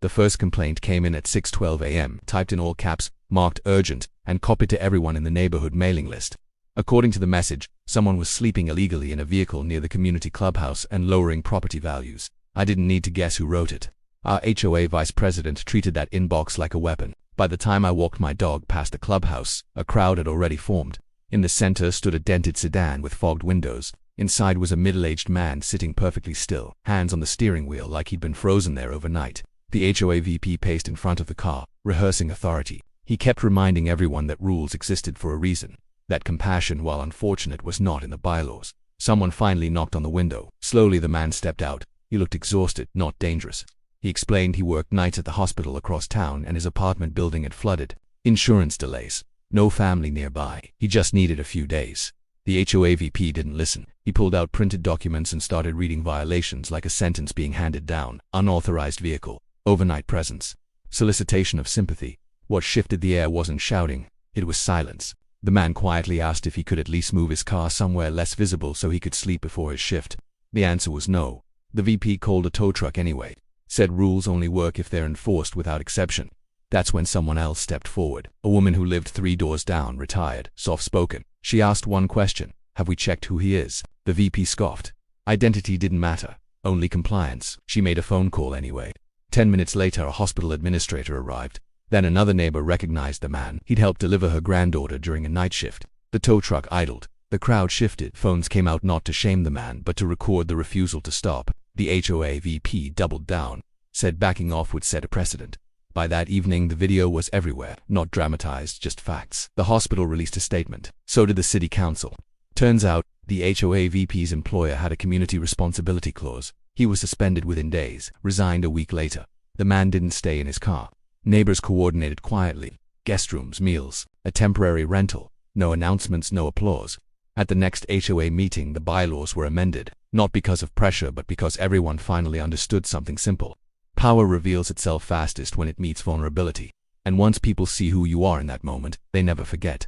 The first complaint came in at 6:12 a.m., typed in all caps, marked urgent, and copied to everyone in the neighborhood mailing list. According to the message, someone was sleeping illegally in a vehicle near the community clubhouse and lowering property values. I didn't need to guess who wrote it. Our HOA vice president treated that inbox like a weapon. By the time I walked my dog past the clubhouse, a crowd had already formed. In the center stood a dented sedan with fogged windows. Inside was a middle-aged man sitting perfectly still, hands on the steering wheel like he'd been frozen there overnight. The HOA VP paced in front of the car, rehearsing authority. He kept reminding everyone that rules existed for a reason, that compassion, while unfortunate, was not in the bylaws. Someone finally knocked on the window. Slowly the man stepped out. He looked exhausted, not dangerous. He explained he worked nights at the hospital across town and his apartment building had flooded. Insurance delays. No family nearby. He just needed a few days. The HOA VP didn't listen. He pulled out printed documents and started reading violations like a sentence being handed down. Unauthorized vehicle. Overnight presence. Solicitation of sympathy. What shifted the air wasn't shouting. It was silence. The man quietly asked if he could at least move his car somewhere less visible so he could sleep before his shift. The answer was no. The VP called a tow truck anyway. Said rules only work if they're enforced without exception. That's when someone else stepped forward. A woman who lived 3 doors down, retired, soft-spoken. She asked one question: have we checked who he is? The VP scoffed. Identity didn't matter. Only compliance. She made a phone call anyway. 10 minutes later, a hospital administrator arrived. Then another neighbor recognized the man. He'd helped deliver her granddaughter during a night shift. The tow truck idled. The crowd shifted. Phones came out not to shame the man, but to record the refusal to stop. The HOA VP doubled down. Said backing off would set a precedent. By that evening, the video was everywhere. Not dramatized, just facts. The hospital released a statement. So did the city council. Turns out, the HOA VP's employer had a community responsibility clause. He was suspended within days, resigned a week later. The man didn't stay in his car. Neighbors coordinated quietly. Guest rooms, meals, a temporary rental. No announcements, no applause. At the next HOA meeting, the bylaws were amended. Not because of pressure, but because everyone finally understood something simple. Power reveals itself fastest when it meets vulnerability. And once people see who you are in that moment, they never forget.